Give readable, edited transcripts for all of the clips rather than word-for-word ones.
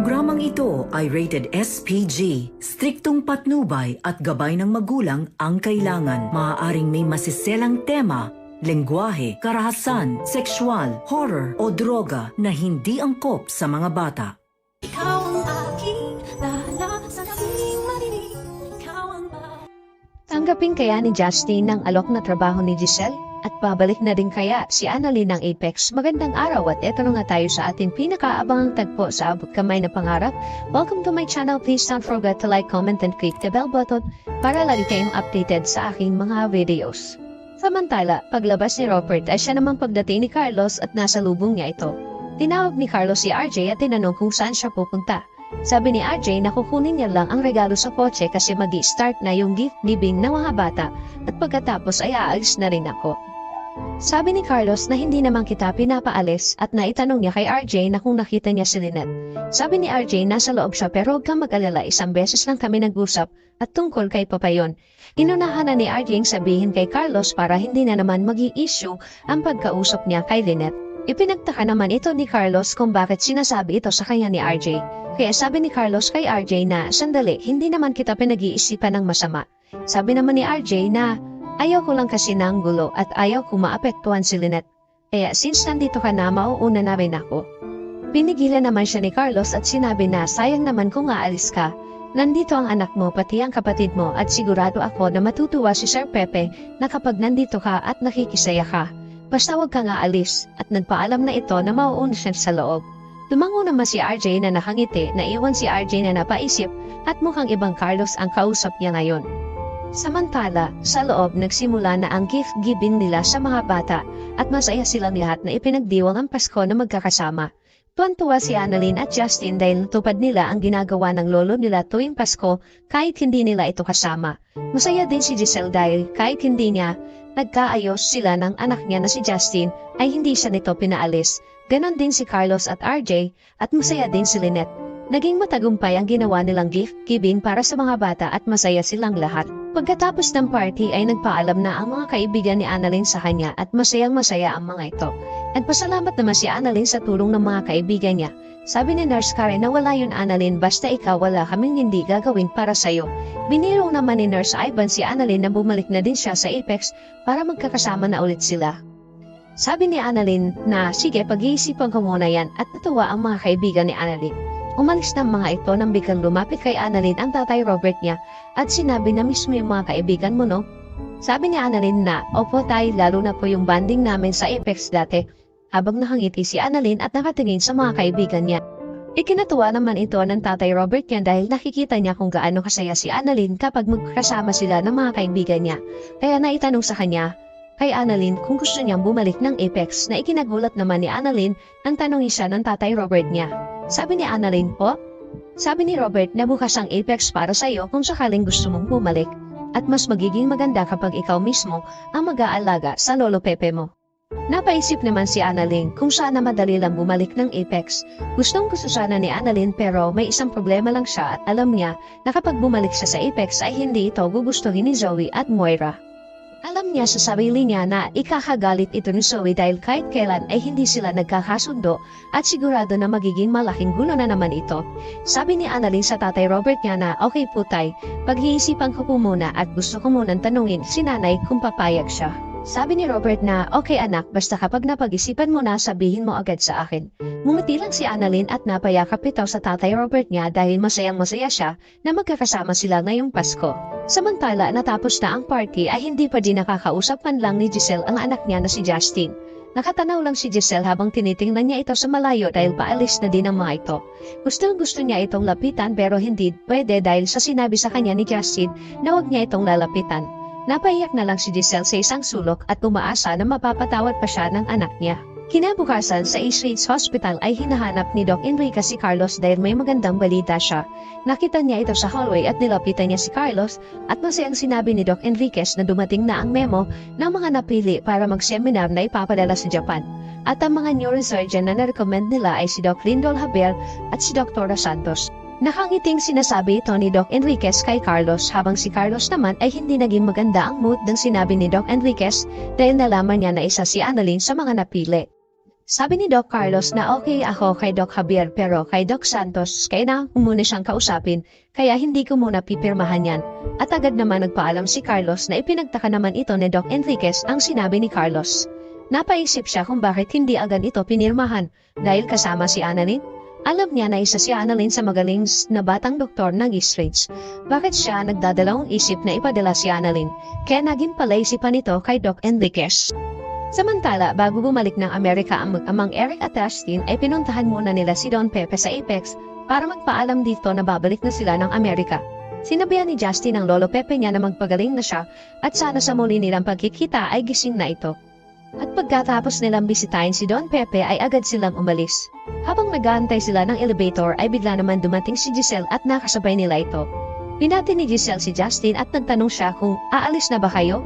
Programang ito ay rated SPG. Striktong patnubay at gabay ng magulang ang kailangan. Maaaring may masiselang tema, lengguwahe, karahasan, sexual, horror o droga na hindi angkop sa mga bata. Ikaw ang aking lala sa aking marinig. Ikaw ang Tanggapin kaya ni Justin ang alok na trabaho ni Giselle? At pabalik na rin kaya si Annalyn ng Apex? Magandang araw at eto na nga tayo sa ating pinakaabangang tagpo sa abot kamay na pangarap. Welcome to my channel. Please don't forget to like, comment, and click the bell button para lagi kayong updated sa aking mga videos. Samantala, paglabas ni Robert ay siya namang pagdating ni Carlos at nasa lubong niya ito. Tinawag ni Carlos si RJ at tinanong kung saan siya pupunta. Sabi ni RJ na kukunin niya lang ang regalo sa kotse kasi magi-start na yung gift giving ng mga bata at pagkatapos ay aalis na rin ako. Sabi ni Carlos na hindi naman kita pinapaalis at naitanong niya kay RJ na kung nakita niya si Lynette. Sabi ni RJ nasa loob siya pero huwag kang mag-alala, isang beses lang kami nag-usap at tungkol kay Papayon. Inunahan na ni RJ ang sabihin kay Carlos para hindi na naman magi-issue ang pagkausap niya kay Lynette. Ipinagtaka naman ito ni Carlos kung bakit sinasabi ito sa kanya ni RJ. Kaya sabi ni Carlos kay RJ na, sandali, hindi naman kita pinag-iisipan ng masama. Sabi naman ni RJ na, ayaw ko lang kasi ng gulo at ayaw ko maapektuhan si Lynette. Kaya since nandito ka na, mauuna na rin ako. Pinigilan naman siya ni Carlos at sinabi na, sayang naman kung aalis ka. Nandito ang anak mo pati ang kapatid mo at sigurado ako na matutuwa si Sir Pepe na kapag nandito ka at nakikisaya ka. Basta huwag kang aalis at nagpaalam na ito na mauuna siya sa loob. Tumango naman si RJ na nakangiti, naiwan si RJ na napaisip at mukhang ibang Carlos ang kausap niya ngayon. Samantala, sa loob nagsimula na ang gift giving nila sa mga bata at masaya silang lahat na ipinagdiwang ang Pasko na magkakasama. Tuwan-tuwa si Annalyn at Justin dahil natupad nila ang ginagawa ng lolo nila tuwing Pasko kahit hindi nila ito kasama. Masaya din si Giselle dahil kahit hindi niya nagkaayos sila ng anak niya na si Justin ay hindi siya nito pinaalis. Ganon din si Carlos at RJ at masaya din si Lynette. Naging matagumpay ang ginawa nilang gift giving para sa mga bata at masaya silang lahat. Pagkatapos ng party ay nagpaalam na ang mga kaibigan ni Annalyn sa kanya at masayang-masaya ang mga ito. At pasalamat naman si Annalyn sa tulong ng mga kaibigan niya. Sabi ni Nurse Karen na wala yun Annalyn, basta ikaw wala kaming hindi gagawin para sa'yo. Biniro naman ni Nurse Ivan si Annalyn na bumalik na din siya sa Apex para magkakasama na ulit sila. Sabi ni Annalyn na sige pag-iisipan ko muna yan at natuwa ang mga kaibigan ni Annalyn. Umalis ng mga ito nang biglang lumapit kay Annalyn ang tatay Robert niya at sinabi na mismo yung mga kaibigan mo no? Sabi ni Annalyn na opo tay, lalo na po yung banding namin sa Apex dati. Habang nakangiti si Annalyn at nakatingin sa mga kaibigan niya. Ikinatuwa naman ito ng tatay Robert niya dahil nakikita niya kung gaano kasaya si Annalyn kapag magkasama sila ng mga kaibigan niya. Kaya naitanong sa kanya kay Annalyn kung gusto niyang bumalik ng Apex na ikinagulat naman ni Annalyn ang tanongin siya ng tatay Robert niya. Sabi ni Annalyn po, sabi ni Robert na bukas ang Apex para sa iyo kung sakaling gusto mong bumalik at mas magiging maganda kapag ikaw mismo ang mag-aalaga sa lolo Pepe mo. Napaisip naman si Annalyn kung sana madali lang bumalik ng Apex. Gustong gusto sana ni Annalyn pero may isang problema lang siya at alam niya na kapag bumalik siya sa Apex ay hindi ito gugustuhin ni Zoe at Moira. Alam niya sa sarili niya na ikakagalit ito ni Zoe dahil kahit kailan ay hindi sila nagkakasundo at sigurado na magiging malaking gulo na naman ito. Sabi ni Annalyn sa tatay Robert niya na okay po tay, pag-iisipan ko po muna at gusto ko munang tanungin si nanay kung papayag siya. Sabi ni Robert na okay anak, basta kapag napag-isipan mo na sabihin mo agad sa akin. Ngumiti lang si Annalyn at napayakap ito sa tatay Robert niya dahil masayang-masaya siya na magkakasama sila ngayong Pasko. Samantala natapos na ang party ay hindi pa din nakakausap man lang ni Giselle ang anak niya na si Justin. Nakatanaw lang si Giselle habang tinitingnan niya ito sa malayo dahil paalis na din ang mga ito. Gusto niya itong lapitan pero hindi pwede dahil sa sinabi sa kanya ni Justin na huwag niya itong lalapitan. Napaiyak na lang si Giselle sa isang sulok at umaasa na mapapatawad pa siya ng anak niya. Kinabukasan sa East Ridge Hospital ay hinahanap ni Doc Enrique si Carlos dahil may magandang balita siya. Nakita niya ito sa hallway at nilapitan niya si Carlos at masayang sinabi ni Doc Enriquez na dumating na ang memo ng mga napili para mag-seminar na ipapadala sa Japan. At ang mga neurosurgeon na na-recommend nila ay si Doc Lindol Haber at si Dr. Santos. Nakangiting sinasabi ito ni Doc Enriquez kay Carlos habang si Carlos naman ay hindi naging maganda ang mood ng sinabi ni Doc Enriquez dahil nalaman niya na isa si Annalyn sa mga napili. Sabi ni Doc Carlos na okay ako kay Doc Javier pero kay Doc Santos kailangan ko muna siyang kausapin kaya hindi ko muna pipirmahan yan. At agad naman nagpaalam si Carlos na ipinagtaka naman ito ni Doc Enriquez ang sinabi ni Carlos. Napaisip siya kung bakit hindi agad ito pinirmahan dahil kasama si Annalyn. Alam niya na isa si Annalyn sa magaling na batang doktor ng East Ridge. Bakit siya nagdadalawang isip na ipadala si Annalyn? Kaya naging palaisipan nito kay Doc Enriquez. Samantala, bago bumalik ng Amerika ang mag-amang Eric at Justin ay pinuntahan muna nila si Don Pepe sa Apex para magpaalam dito na babalik na sila ng Amerika. Sinabihan ni Justin ang lolo Pepe niya na magpagaling na siya at sana sa muli nilang pagkikita ay gising na ito. At pagkatapos nilang bisitahin si Don Pepe ay agad silang umalis. Habang nag-aantay sila ng elevator ay bigla naman dumating si Giselle at nakasabay nila ito. Pinati ni Giselle si Justin at nagtanong siya kung aalis na ba kayo?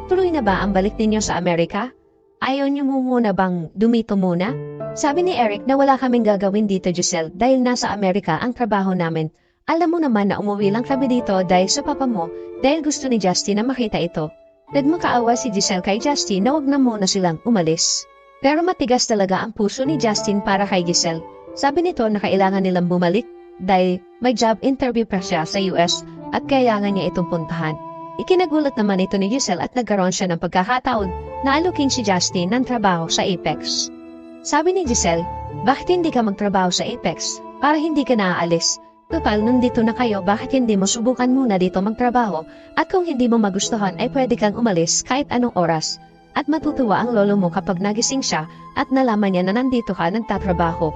Tuloy na ba ang balik ninyo sa Amerika? Ayaw niyo muna bang dumito muna? Sabi ni Eric na wala kaming gagawin dito Giselle dahil nasa Amerika ang trabaho namin. Alam mo naman na umuwi lang kami dito dahil sa papa mo dahil gusto ni Justin na makita ito. Nagmakaawa si Giselle kay Justin na wag na muna silang umalis. Pero matigas talaga ang puso ni Justin para kay Giselle. Sabi nito na kailangan nilang bumalik dahil may job interview pa siya sa US at kailangan niya itong puntahan. Ikinagulat naman ito ni Giselle at nagkaroon siya ng pagkakataon na alukin si Justin ng trabaho sa Apex. Sabi ni Giselle, bakit hindi ka magtrabaho sa Apex para hindi ka naaalis? Total, nandito na kayo, bakit hindi mo subukan muna dito magtrabaho at kung hindi mo magustuhan ay pwede kang umalis kahit anong oras. At matutuwa ang lolo mo kapag nagising siya at nalaman niya na nandito ka nagtatrabaho.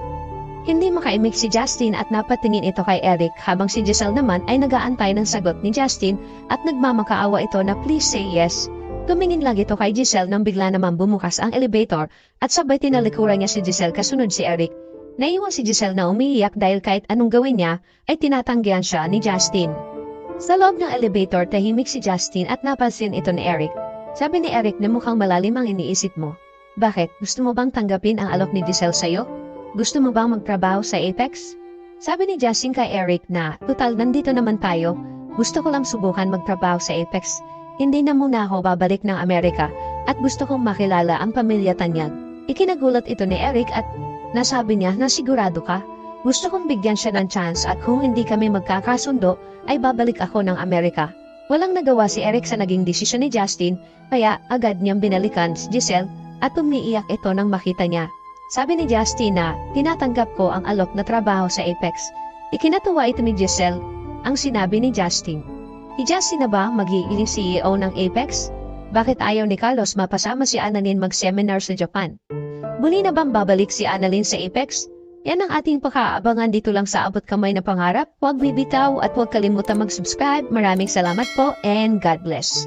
Hindi makaimik si Justin at napatingin ito kay Eric habang si Giselle naman ay nag-aantay ng sagot ni Justin at nagmamakaawa ito na please say yes. Tumingin lang ito kay Giselle nang bigla naman bumukas ang elevator at sabay tinalikuran niya si Giselle kasunod si Eric. Naiwan si Giselle na umiiyak dahil kahit anong gawin niya ay tinatanggihan siya ni Justin. Sa loob ng elevator tahimik si Justin at napansin ito ni Eric. Sabi ni Eric na mukhang malalim ang iniisip mo. Bakit? Gusto mo bang tanggapin ang alok ni Giselle sa'yo? Gusto mo bang magtrabaho sa Apex? Sabi ni Justin kay Eric na, total nandito naman tayo. Gusto ko lang subukan magtrabaho sa Apex. Hindi na muna ako babalik ng Amerika at gusto kong makilala ang pamilya Tanyag. Ikinagulat ito ni Eric at nasabi niya na sigurado ka. Gusto kong bigyan siya ng chance at kung hindi kami magkakasundo ay babalik ako ng Amerika. Walang nagawa si Eric sa naging desisyon ni Justin kaya agad niyang binalikan si Giselle at umiiyak ito nang makita niya. Sabi ni Justin na tinatanggap ko ang alok na trabaho sa Apex. Ikinatuwa ito ni Giselle ang sinabi ni Justin. Si Justin na ba magiging CEO ng Apex? Bakit ayaw ni Carlos mapasama si Annalyn mag-seminar sa Japan? Muli na bang babalik si Annalyn sa Apex? Yan ang ating pakaabangan dito lang sa Abot Kamay na Pangarap. Huwag bibitaw at huwag kalimutan mag-subscribe. Maraming salamat po and God bless.